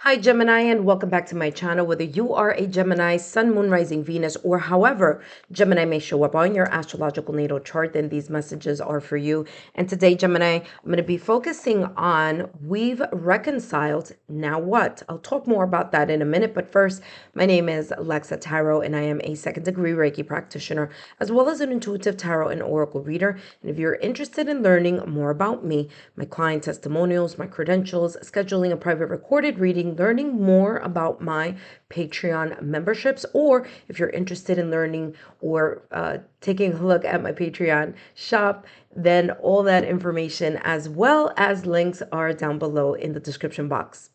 Hi, Gemini, and welcome back to my channel. Whether you are a Gemini, Sun, Moon, Rising, Venus, or however Gemini may show up on your astrological natal chart, then these messages are for you. And today, Gemini, I'm going to be focusing on We've Reconciled. Now what? I'll talk more about that in a minute. But first, my name is Lexa Tarot, and I am a second-degree Reiki practitioner, as well as an intuitive tarot and oracle reader. And if you're interested in learning more about me, my client testimonials, my credentials, scheduling a private recorded reading, learning more about my Patreon memberships, or if you're interested in learning or taking a look at my Patreon shop, then all that information as well as links are down below in the description box.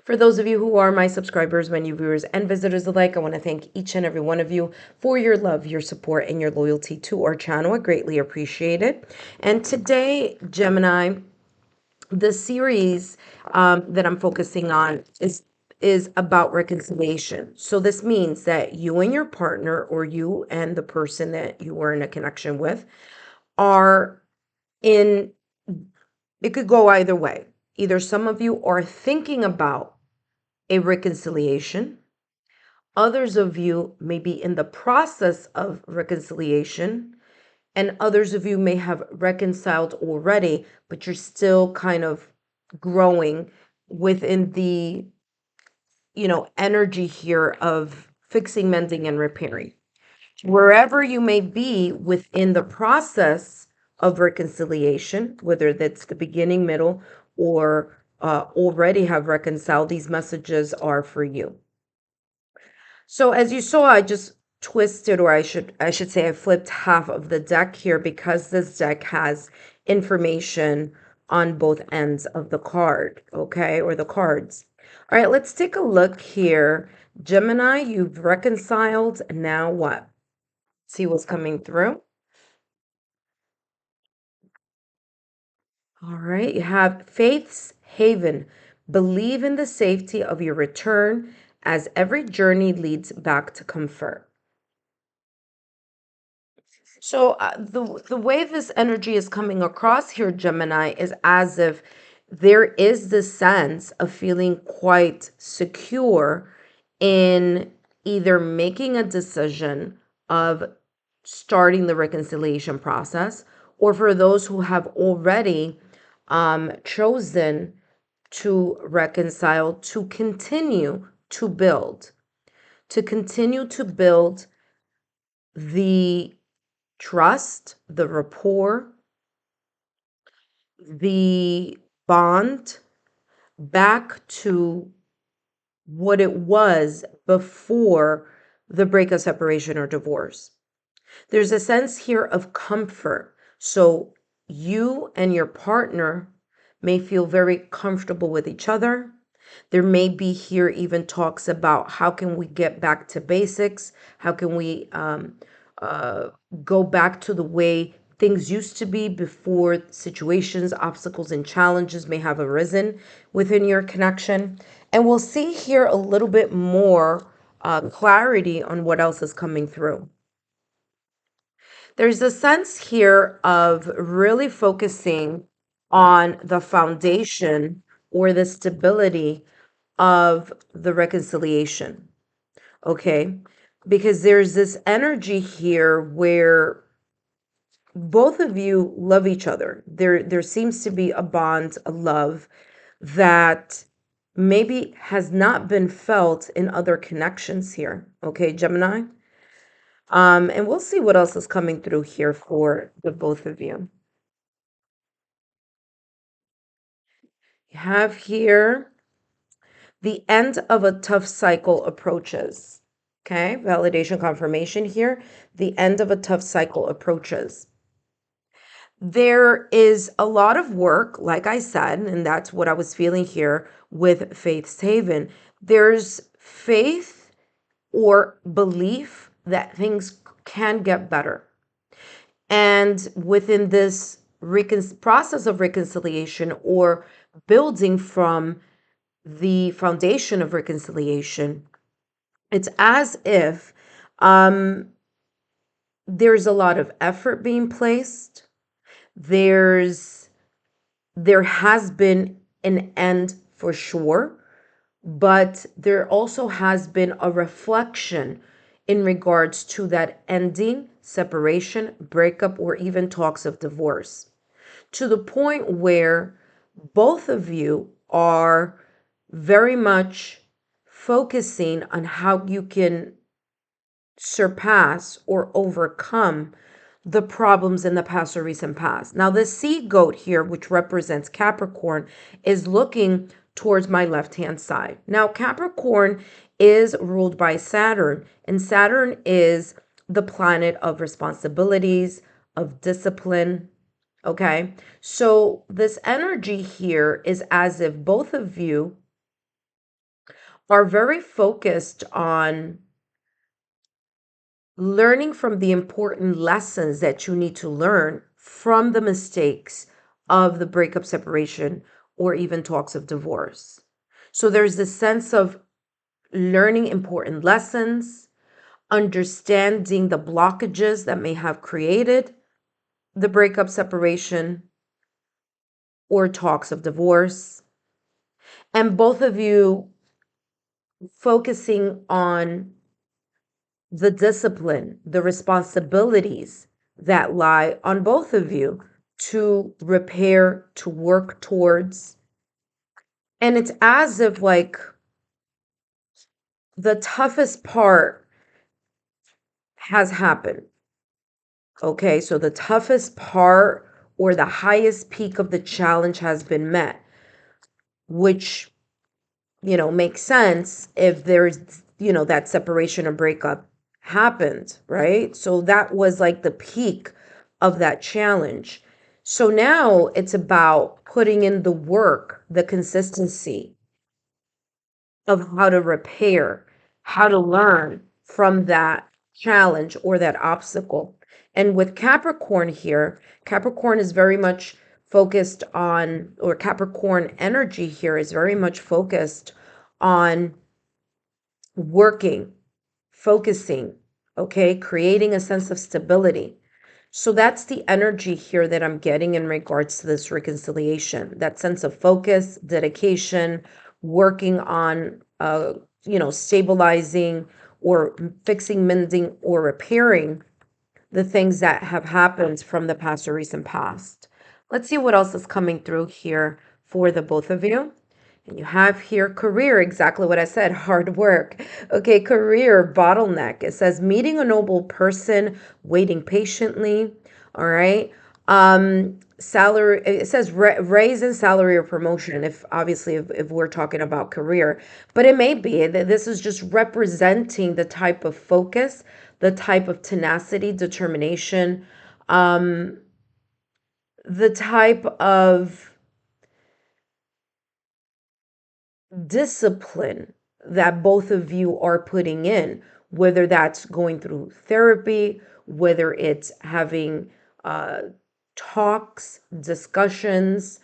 For those of you who are my subscribers, my new viewers, and visitors alike, I want to thank each and every one of you for your love, your support, and your loyalty to our channel. I greatly appreciate it. And today, Gemini, the series that I'm focusing on is about reconciliation. So this means that you and your partner, or you and the person that you are in a connection with, are in, it could go either way. Either some of you are thinking about a reconciliation, others of you may be in the process of reconciliation, and others of you may have reconciled already, but you're still kind of growing within the, energy here of fixing, mending, and repairing. Wherever you may be within the process of reconciliation, whether that's the beginning, middle, or already have reconciled, these messages are for you. So as you saw, I just twisted, or I should say I flipped half of the deck here because this deck has information on both ends of the card, okay, or the cards. All right, let's take a look here. Gemini, you've reconciled. Now what? See what's coming through. All right, you have Faith's Haven. Believe in the safety of your return as every journey leads back to comfort. So the way this energy is coming across here, Gemini, is as if there is this sense of feeling quite secure in either making a decision of starting the reconciliation process, or for those who have already chosen to reconcile, to continue to build, the trust, the rapport, the bond back to what it was before the breakup, separation, or divorce. There's a sense here of comfort. So you and your partner may feel very comfortable with each other. There may be here even talks about how can we get back to basics? How can we go back to the way things used to be before situations, obstacles, and challenges may have arisen within your connection? And we'll see here a little bit more clarity on what else is coming through. There's a sense here of really focusing on the foundation or the stability of the reconciliation, okay? Because there's this energy here where both of you love each other. There seems to be a bond, a love that maybe has not been felt in other connections here, okay, Gemini? And we'll see what else is coming through here for the both of you. You have here the end of a tough cycle approaches. Okay, validation confirmation here. The end of a tough cycle approaches. There is a lot of work, like I said, and that's what I was feeling here with Faith's Haven. There's faith or belief that things can get better. And within this process of reconciliation, or building from the foundation of reconciliation, it's as if there's a lot of effort being placed. There has been an end for sure but there also has been a reflection in regards to that ending, separation, breakup, or even talks of divorce, to the point where both of you are very much focusing on how you can surpass or overcome the problems in the past or recent past. Now, the sea goat here, which represents Capricorn, is looking towards my left hand side. Now, Capricorn is ruled by Saturn, and Saturn is the planet of responsibilities, of discipline. Okay, so this energy here is as if both of you are very focused on learning from the important lessons that you need to learn from the mistakes of the breakup, separation, or even talks of divorce. So there's this sense of learning important lessons, understanding the blockages that may have created the breakup, separation, or talks of divorce, and both of you focusing on the discipline, the responsibilities that lie on both of you to repair, to work towards. And it's as if, like, the toughest part has happened. Okay, so the toughest part or the highest peak of the challenge has been met, which, makes sense if there's, that separation or breakup happened, right? So that was like the peak of that challenge. So now it's about putting in the work, the consistency of how to repair, how to learn from that challenge or that obstacle. And with Capricorn here, Capricorn is very much focused on, or Capricorn energy here is very much focused on working, focusing, okay, creating a sense of stability. So that's the energy here that I'm getting in regards to this reconciliation, that sense of focus, dedication, working on, stabilizing or fixing, mending, or repairing the things that have happened from the past or recent past. Let's see what else is coming through here for the both of you. And you have here career, exactly what I said, hard work. Okay, career bottleneck. It says meeting a noble person, waiting patiently. All right. Salary, it says raise in salary or promotion, if obviously if we're talking about career, but it may be that this is just representing the type of focus, the type of tenacity, determination, the type of discipline that both of you are putting in, whether that's going through therapy, whether it's having talks, discussions,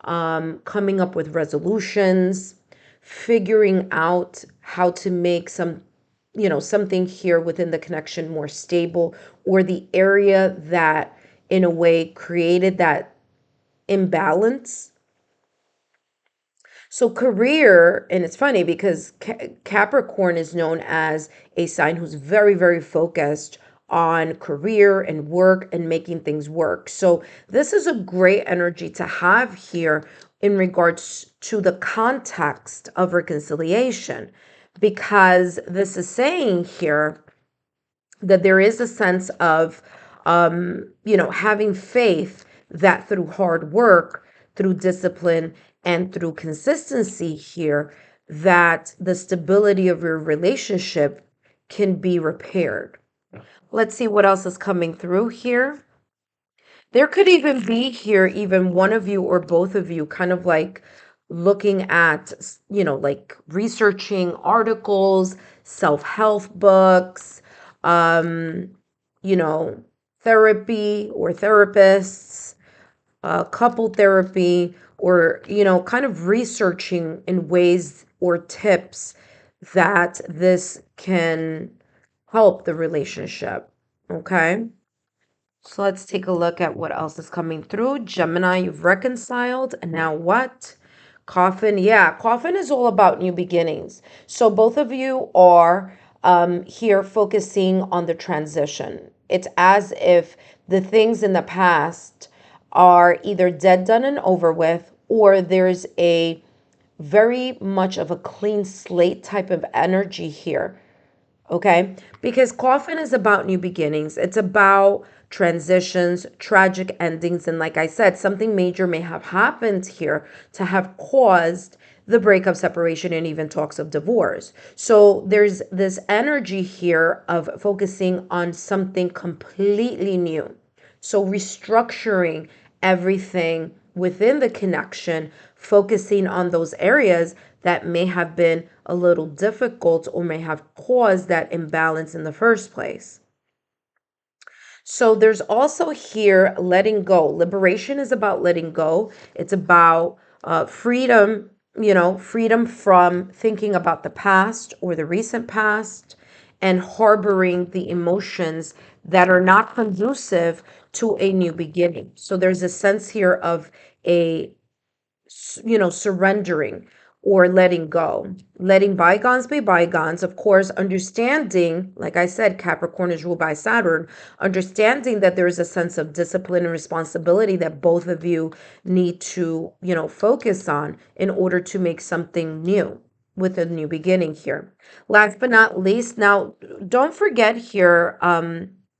coming up with resolutions, figuring out how to make something here within the connection more stable, or the area that in a way created that imbalance. So career, and it's funny because Capricorn is known as a sign who's very, very focused on career and work and making things work. So this is a great energy to have here in regards to the context of reconciliation, because this is saying here that there is a sense of, having faith that through hard work, through discipline, and through consistency here, that the stability of your relationship can be repaired. Let's see what else is coming through here. There could even be here, even one of you or both of you kind of like looking at, like researching articles, self-help books, um, therapy or therapists, couple therapy, or, kind of researching in ways or tips that this can help the relationship. Okay. So let's take a look at what else is coming through. Gemini, you've reconciled. And now what? Coffin, yeah, coffin is all about new beginnings. So both of you are here focusing on the transition. It's as if the things in the past are either dead, done, and over with, or there's a very much of a clean slate type of energy here. Okay? Because coffin is about new beginnings. It's about transitions, tragic endings. And like I said, something major may have happened here to have caused the breakup, separation, and even talks of divorce. So there's this energy here of focusing on something completely new. So restructuring everything within the connection, focusing on those areas that may have been a little difficult or may have caused that imbalance in the first place. So there's also here letting go. Liberation is about letting go. It's about freedom, freedom from thinking about the past or the recent past and harboring the emotions that are not conducive to a new beginning. So there's a sense here of a surrendering or letting go, letting bygones be bygones. Of course, understanding, like I said, Capricorn is ruled by Saturn, understanding that there is a sense of discipline and responsibility that both of you need to, focus on in order to make something new with a new beginning here. Last but not least, now don't forget here,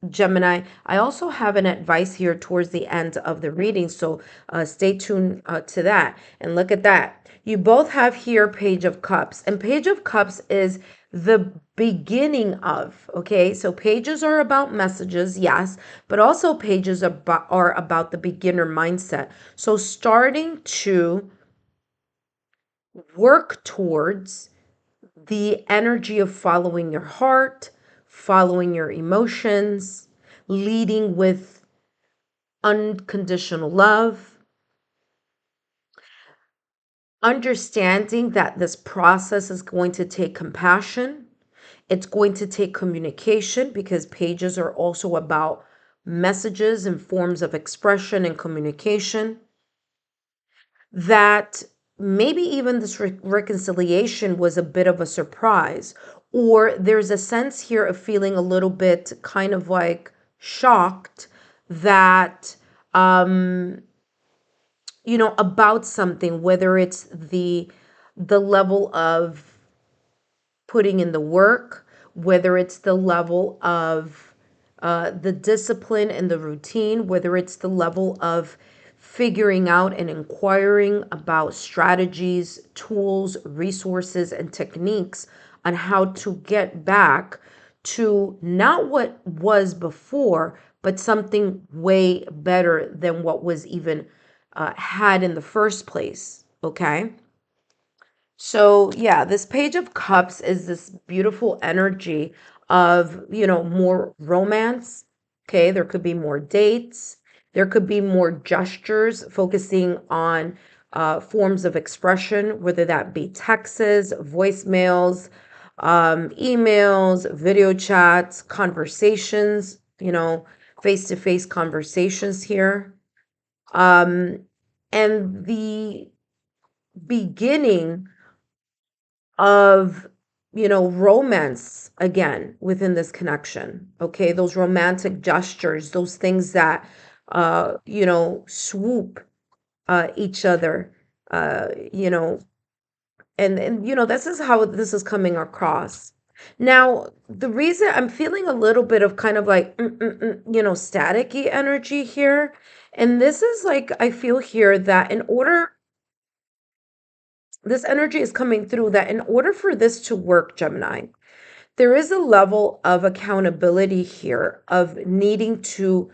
Gemini, I also have an advice here towards the end of the reading, so stay tuned to that. And look at that. You both have here Page of Cups, and Page of Cups is the beginning of, okay? So pages are about messages, yes, but also pages are about the beginner mindset. So starting to work towards the energy of following your heart, following your emotions, leading with unconditional love, understanding that this process is going to take compassion. It's going to take communication because pages are also about messages and forms of expression and communication. That maybe even this reconciliation was a bit of a surprise, or there's a sense here of feeling a little bit kind of like shocked that about something, whether it's the level of putting in the work, whether it's the level of the discipline and the routine, whether it's the level of figuring out and inquiring about strategies, tools, resources, and techniques on how to get back to not what was before, but something way better than what was even had in the first place. Okay. So, yeah, this Page of Cups is this beautiful energy of, more romance. Okay, there could be more dates. There could be more gestures focusing on forms of expression, whether that be texts, voicemails, emails, video chats, conversations, face to face conversations here. Um, and the beginning of romance again within this connection. Okay, those romantic gestures, those things that swoop each other, you know and this is how this is coming across. Now the reason I'm feeling a little bit of kind of like staticky energy here, and this is like I feel here that in order this energy is coming through that in order for this to work, Gemini, there is a level of accountability here of needing to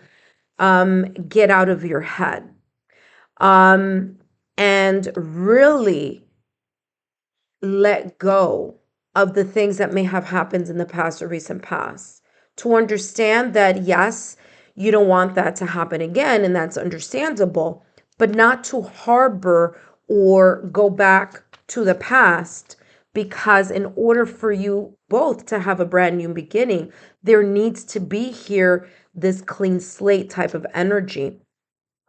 get out of your head um, and really let go of the things that may have happened in the past or recent past. To understand that, yes, you don't want that to happen again, and that's understandable, but not to harbor or go back to the past, because in order for you both to have a brand new beginning, there needs to be here this clean slate type of energy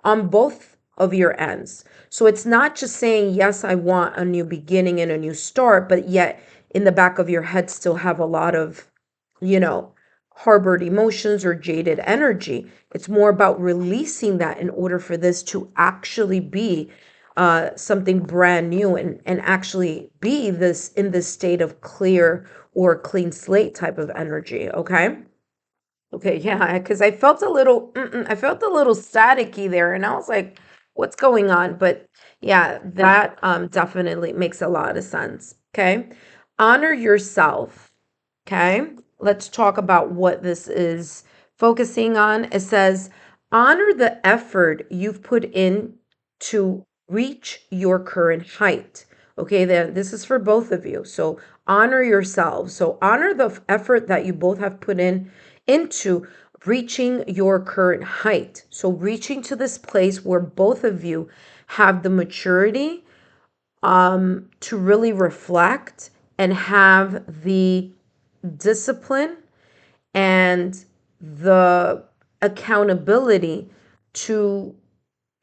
on both of your ends. So it's not just saying, yes, I want a new beginning and a new start, but yet in the back of your head still have a lot of, you know, harbored emotions or jaded energy. It's more about releasing that in order for this to actually be something brand new and actually be this in this state of clear or clean slate type of energy. Okay. Okay, yeah, because I felt a little staticky there, and I was like, "What's going on?" But yeah, that definitely makes a lot of sense. Okay, honor yourself. Okay, let's talk about what this is focusing on. It says, honor the effort you've put in to reach your current height. Okay, then this is for both of you. So honor yourselves. So honor the effort that you both have put in into reaching your current height. So reaching to this place where both of you have the maturity to really reflect and have the discipline and the accountability to,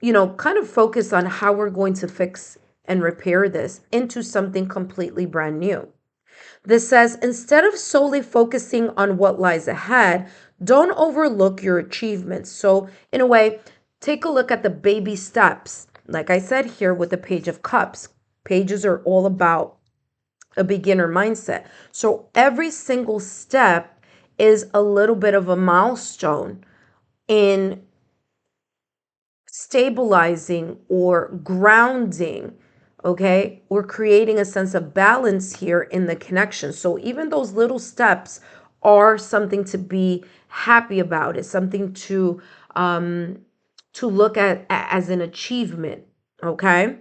you know, kind of focus on how we're going to fix and repair this into something completely brand new. This says, instead of solely focusing on what lies ahead, don't overlook your achievements. So, in a way, take a look at the baby steps. Like I said here with the Page of Cups, pages are all about a beginner mindset. So, every single step is a little bit of a milestone in stabilizing or grounding, okay, or creating a sense of balance here in the connection. So even those little steps are something to be happy about. It's something to look at as an achievement. Okay,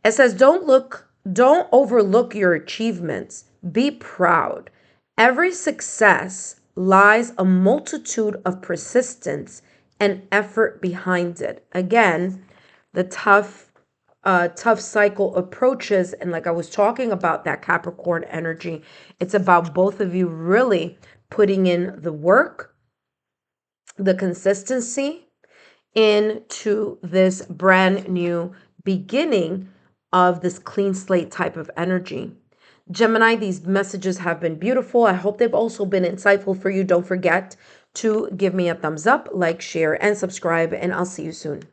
it says don't overlook your achievements. Be proud. Every success lies a multitude of persistence and effort behind it. Again, the tough cycle approaches, and like I was talking about that Capricorn energy, it's about both of you really putting in the work, the consistency into this brand new beginning of this clean slate type of energy. Gemini, these messages have been beautiful. I hope they've also been insightful for you. Don't forget to give me a thumbs up, like, share, and subscribe, and I'll see you soon.